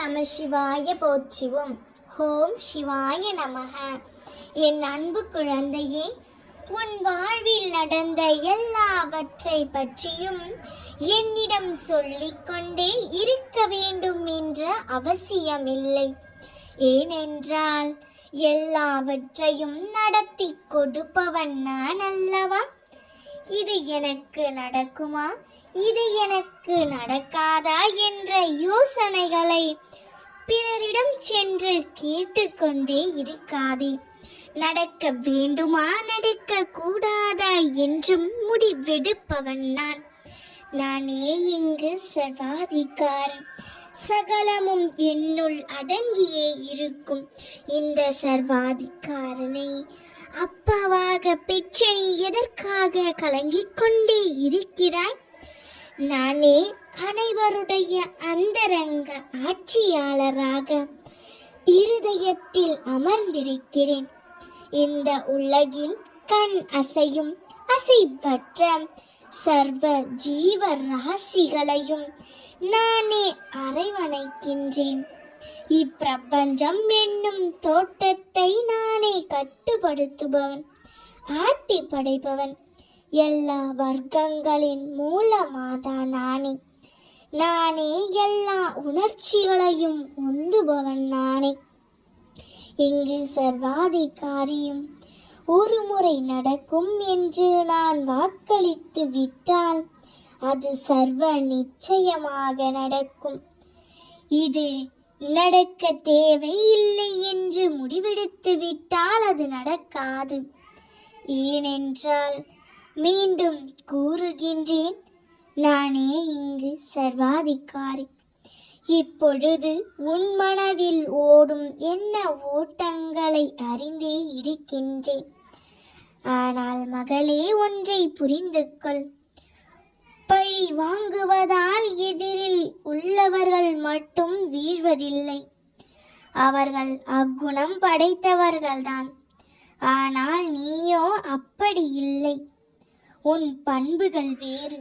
நம சிவாய போற்றுவோம். ஓம் சிவாய நமக. என் அன்பு குழந்தையே, உன் வாழ்வில் நடந்த எல்லாவற்றை பற்றியும் என்னிடம் சொல்லிக்கொண்டே இருக்க வேண்டும் என்ற அவசியமில்லை. ஏனென்றால் எல்லாவற்றையும் நடத்தி கொடுப்பவன் நான் அல்லவா? இது எனக்கு நடக்குமா, இது எனக்கு நடக்காதா என்ற யோசனைகளை பிறரிடம் சென்று கேட்டுக்கொண்டே இருக்காதே. நடக்க வேண்டுமா, நடக்க கூடாதா என்றும் முடிவெடுப்பவன் நான். நானே இங்கு சர்வாதிகாரம். சகலமும் என்னுள் அடங்கியே இருக்கும் இந்த சர்வாதிகாரனை அப்பாவாக பெற்ற நீ எதற்காக கலங்கிக் கொண்டே இருக்கிறாய்? நானே அனைவருடைய அந்தரங்க ஆட்சியாளராக இருதயத்தில் அமர்ந்திருக்கிறேன். இந்த உலகில் கண் அசையும் அசைவற்ற சர்வ ஜீவ ராசிகளையும் நானே அரவணைக்கின்றேன். இப்பிரபஞ்சம் என்னும் தோட்டத்தை நானே கட்டுப்படுத்துபவன், ஆட்டி படைப்பவன். எல்லா வர்க்கங்களின் மூலமாதான் நானே எல்லா உணர்ச்சிகளையும் உந்துபவன் நானே. இங்கு சர்வாதிகாரியும் ஒரு முறை நடக்கும் என்று நான் வாக்களித்து விட்டால் அது சர்வ நிச்சயமாக நடக்கும். இது நடக்க தேவையில்லை என்று முடிவெடுத்து விட்டால் அது நடக்காது. ஏனென்றால் மீண்டும் கூறுகின்றேன், நானே இங்கு சர்வாதிகாரி. இப்பொழுது உன் மனதில் ஓடும் என்ன ஓட்டங்களை அறிந்தே இருக்கின்றேன். ஆனால் மகளே, ஒன்றை புரிந்து கொள். பழி வாங்குவதால் எதிரில் உள்ளவர்கள் மட்டும் வீழ்வதில்லை. அவர்கள் அக்குணம் படைத்தவர்கள்தான். ஆனால் நீயோ அப்படி இல்லை. உன் பண்புகள் வேறு.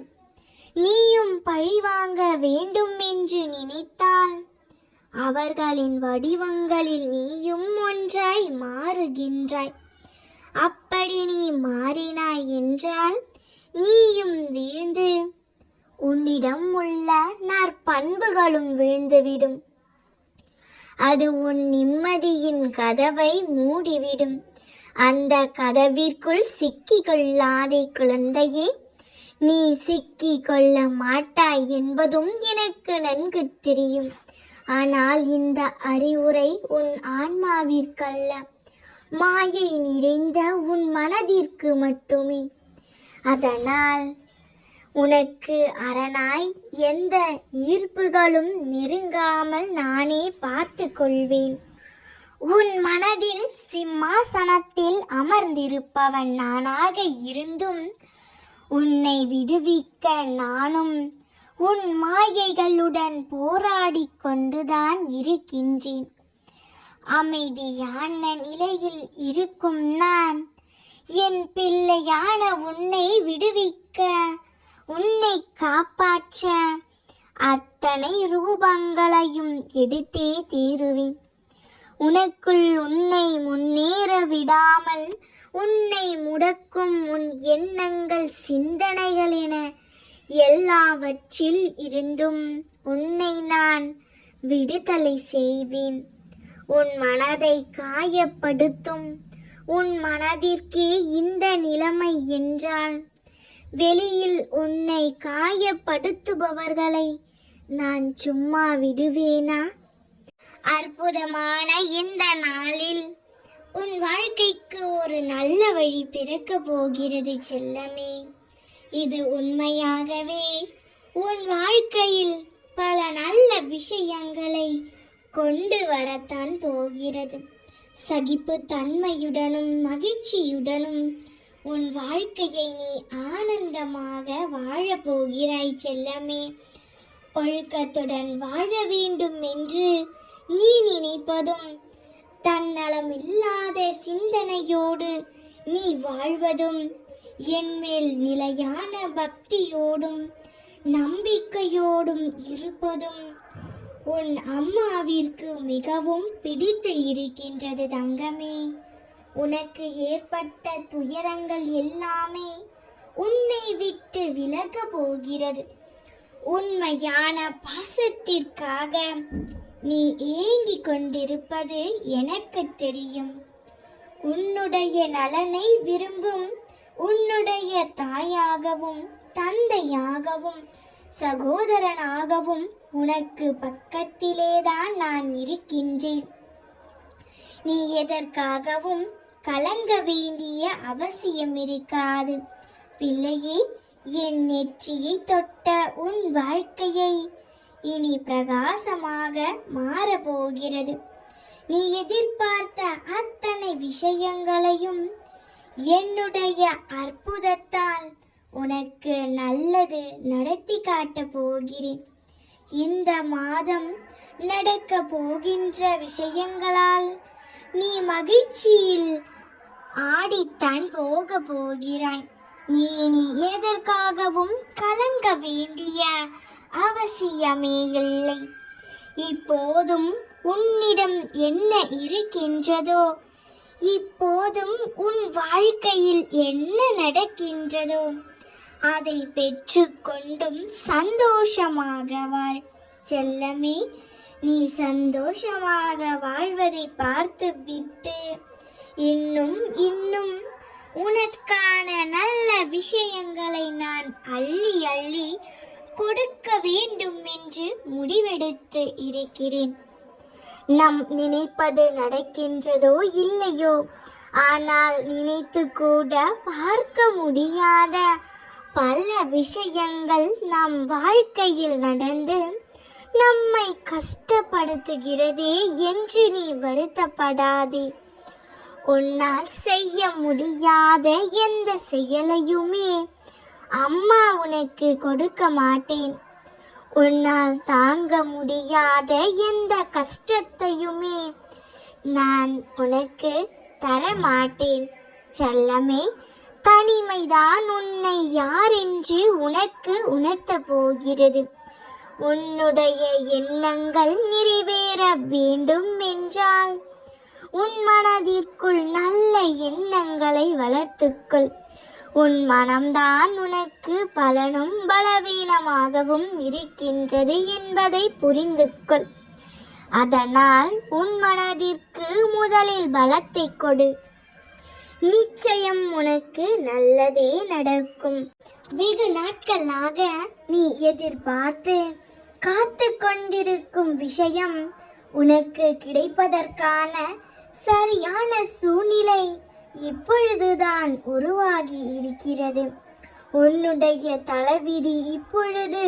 நீயும் பழிவாங்க வேண்டும் என்று நினைத்தால் அவர்களின் வடிவங்களில் நீயும் ஒன்றாய் மாறுகின்றாய். அப்படி நீ மாறினாய் என்றால் நீயும் வீழ்ந்து உன்னிடம் உள்ள நற்பண்புகளும் வீழ்ந்துவிடும். அது உன் நிம்மதியின் கதவை மூடிவிடும். அந்த கதவிற்குள் சிக்கிக்கொள்ளாதே குழந்தையே. நீ சிக்கி கொள்ள மாட்டாய் என்பதும் எனக்கு நன்கு தெரியும். ஆனால் இந்த அறிவுரை உன் ஆன்மாவிற்கல்ல, மாயை நிறைந்த உன் மனதிற்கு மட்டுமே. அதனால் உனக்கு அரணாய் எந்த ஈர்ப்புகளும் நெருங்காமல் நானே பார்த்து கொள்வேன். உன் மனதில் சிம்மாசனத்தில் அமர்ந்திருப்பவன் நானாக இருந்தும் உன்னை விடுவிக்க நானும் உன் மாயைகளுடன் போராடி கொண்டுதான் இருக்கின்றேன். அமைதியான நிலையில் இருக்கும் நான் என் பிள்ளையான உன்னை விடுவிக்க, உன்னை காப்பாற்ற அத்தனை ரூபங்களையும் எடுத்தே தீருவேன். உனக்குள் உன்னை முன்னேற விடாமல் உன்னை முடக்கும் உன் எண்ணங்கள், சிந்தனைகள் என எல்லாவற்றில் இருந்தும் உன்னை நான் விடுதலை செய்வேன். உன் மனதை காயப்படுத்தும் உன் மனதிற்கே இந்த நிலைமை என்றால் வெளியில் உன்னை காயப்படுத்துபவர்களை நான் சும்மா விடுவேனா? அற்புதமான இந்த நாளில் உன் வாழ்க்கைக்கு ஒரு நல்ல வழி பிறக்க போகிறது செல்லமே. இது உண்மையாகவே உன் வாழ்க்கையில் பல நல்ல விஷயங்களை கொண்டு வரத்தான் போகிறது. சகிப்பு தன்மையுடனும் மகிழ்ச்சியுடனும் உன் வாழ்க்கையை நீ ஆனந்தமாக வாழப் போகிறாய் செல்லமே. ஒழுக்கத்துடன் வாழ வேண்டும் என்று நீ நினைப்பதும், தன்னலம் இல்லாத சிந்தனையோடு நீ வாழ்வதும், என்மேல் நிலையான பக்தியோடும் நம்பிக்கையோடும் இருப்பதும் உன் அம்மாவிற்கு மிகவும் பிடித்து இருக்கின்றது தங்கமே. உனக்கு ஏற்பட்ட துயரங்கள் எல்லாமே உன்னை விட்டு விலக போகிறது. உண்மையான பாசத்திற்காக நீ ஏங்கிக் கொண்டிருப்பது எனக்கு தெரியும். உன்னுடைய நலனை விரும்பும் உன்னுடைய தாயாகவும் தந்தையாகவும் சகோதரனாகவும் உனக்கு பக்கத்திலேதான் நான் இருக்கின்றேன். நீ எதற்காகவும் கலங்க வேண்டிய அவசியம் இருக்காது. பிள்ளையே, என் நெற்றியை தொட்ட உன் வாழ்க்கையை இனி பிரகாசமாக மாறப்போகிறது. நீ எதிர்பார்த்த அத்தனை விஷயங்களையும் என்னுடைய அற்புதத்தால் உனக்கு நல்லது நடத்தி காட்டப் போகிறேன். இந்த மாதம் நடக்க போகின்ற விஷயங்களால் நீ மகிழ்ச்சியில் ஆடித்தான் போக போகிறாய். நீ எதற்காகவும் கலங்க வேண்டிய அவசியமே இல்லை. இப்போதும் உன்னிடம் என்ன இருக்கின்றதோ, இப்போதும் உன் வாழ்க்கையில் என்ன நடக்கின்றதோ அதை பெற்றுக்கொண்டும் சந்தோஷமாக வாழ் செல்லமே. நீ சந்தோஷமாக வாழ்வதை பார்த்து விட்டு இன்னும் இன்னும் உனக்கான நல்ல விஷயங்களை நான் அள்ளி அள்ளி கொடுக்க வேண்டும் என்று முடிவெடுத்து இருக்கிறேன். நம் நினைப்பது நடக்கின்றதோ இல்லையோ, ஆனால் நினைத்து கூட பார்க்க முடியாத பல விஷயங்கள் நம் வாழ்க்கையில் நடந்து நம்மை கஷ்டப்படுத்துகிறதே என்று நீ வருத்தப்படாதே. உன்னால் செய்ய முடியாத எந்த செயலையுமே அம்மா உனக்கு கொடுக்க மாட்டேன். உன்னால் தாங்க முடியாத எந்த கஷ்டத்தையுமே நான் உனக்கு தர மாட்டேன். செல்லமே, தனிமைதான் உன்னை யார் என்று உனக்கு உணர்த்த போகிறது. உன்னுடைய எண்ணங்கள் நிறைவேற வேண்டும் என்றால் உன் மனதிற்குள் நல்ல எண்ணங்களை வளர்த்துக்கொள். உன் மனம்தான் உனக்கு பலனும் பலவீனமாகவும் இருக்கின்றது என்பதை புரிந்து கொள். அதனால் உன் மனதிற்கு முதலில் பலத்தை கொடு. நிச்சயம் உனக்கு நல்லதே நடக்கும். வெகு நாட்களாக நீ எதிர்பார்த்து காத்து கொண்டிருக்கும் விஷயம் உனக்கு கிடைப்பதற்கான சரியான சூழ்நிலை இப்பொழுதுதான் உருவாகி இருக்கிறது. உன்னுடைய தலைவிதி இப்பொழுது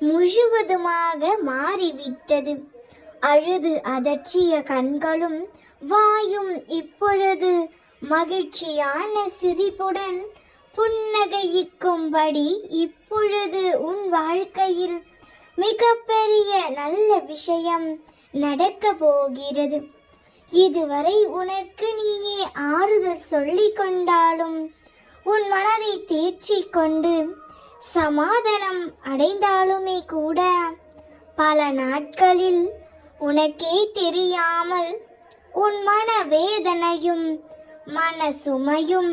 முழுவதுமாக மாறிவிட்டது. அழுது அதற்றிய கண்களும் வாயும் இப்பொழுது மகிழ்ச்சியான சிரிப்புடன் புன்னகைக்கும்படி இப்பொழுது உன் வாழ்க்கையில் மிகப்பெரிய நல்ல விஷயம் நடக்க போகிறது. இதுவரை உனக்கு நீயே ஆறுதல் சொல்லிக் கொண்டாலும் உன் மனதை தேற்றிக் கொண்டு சமாதானம் அடைந்தாலுமே கூட பல நாட்களில் உனக்கே தெரியாமல் உன் மன வேதனையும் மன சுமையும்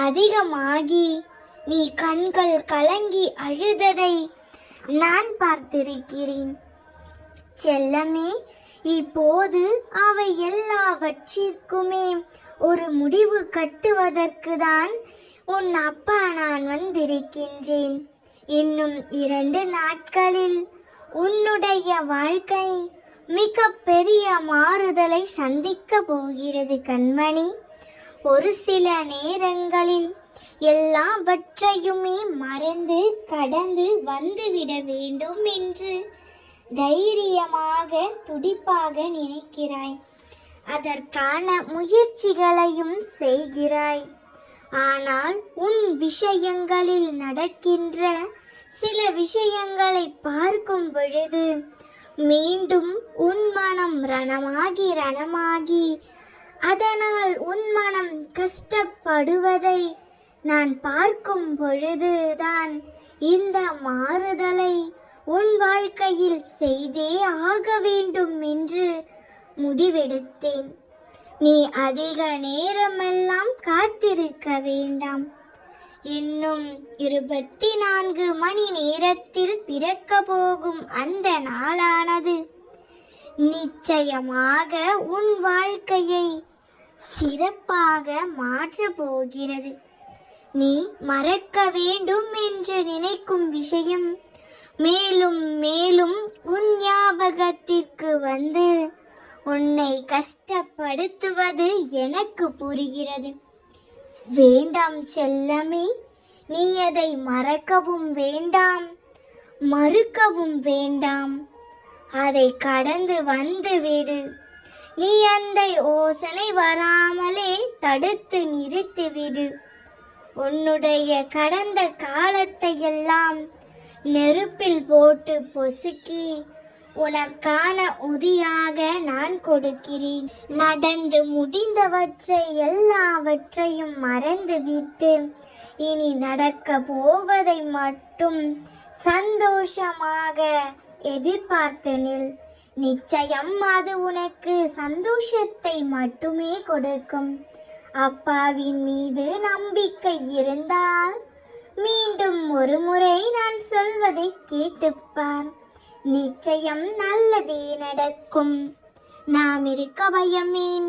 அதிகமாகி நீ கண்கள் கலங்கி அழுததை நான் பார்த்திருக்கிறேன். செல்லமே, இப்போது அவை எல்லாவற்றிற்குமே ஒரு முடிவு கட்டுவதற்கு தான் உன் அப்பா நான் வந்திருக்கின்றேன். இன்னும் 2 நாட்களில் உன்னுடைய வாழ்க்கை மிக பெரிய மாறுதலை சந்திக்க போகிறது கண்மணி. ஒரு சில நேரங்களில் எல்லாவற்றையுமே மறந்து கடந்து வந்துவிட வேண்டும் என்று தைரியமாக துடிப்பாக நினைக்கிறாய். அதற்கான முயற்சிகளையும் செய்கிறாய். ஆனால் உன் விஷயங்களில் நடக்கின்ற சில விஷயங்களை பார்க்கும் பொழுது மீண்டும் உன் மனம் ரணமாகி அதனால் உன் மனம் கஷ்டப்படுவதை நான் பார்க்கும் பொழுதுதான் இந்த மாறுதலை உன் வாழ்க்கையில் செய்தே ஆக வேண்டும் என்று முடிவெடுத்தேன். நீ அதிக நேரமெல்லாம் காத்திருக்க வேண்டாம். இன்னும் 24 மணி நேரத்தில் பிறக்க போகும் அந்த நாளானது நிச்சயமாக உன் வாழ்க்கையை சிறப்பாக மாற்றப் போகிறது. நீ மறக்க வேண்டும் என்று நினைக்கும் விஷயம் மேலும் மேலும் உன் ஞாபகத்திற்கு வந்து உன்னை கஷ்டப்படுத்துவது எனக்கு புரிகிறது. வேண்டாம் செல்லமே, நீ அதை மறக்கவும் வேண்டாம், மறுக்கவும் வேண்டாம். அதை கடந்து வந்து விடு. நீ அந்த யோசனை வராமலே தடுத்து நிறுத்திவிடு. உன்னுடைய கடந்த காலத்தை எல்லாம் நெருப்பில் போட்டு பொசுக்கி உனக்கான உதியாக நான் கொடுக்கிறேன். நடந்து முடிந்தவற்றை எல்லாவற்றையும் மறந்துவிட்டு இனி நடக்க போவதை மட்டும் சந்தோஷமாக எதிர்பார்த்து நில். நிச்சயம் அது உனக்கு சந்தோஷத்தை மட்டுமே கொடுக்கும். அப்பாவின் மீது நம்பிக்கை இருந்தால் மீண்டும் ஒரு முறை நான் சொல்வதை கேட்டுப்பார். நிச்சயம் நல்லதே நடக்கும். நாம் இருக்க பயமேன்.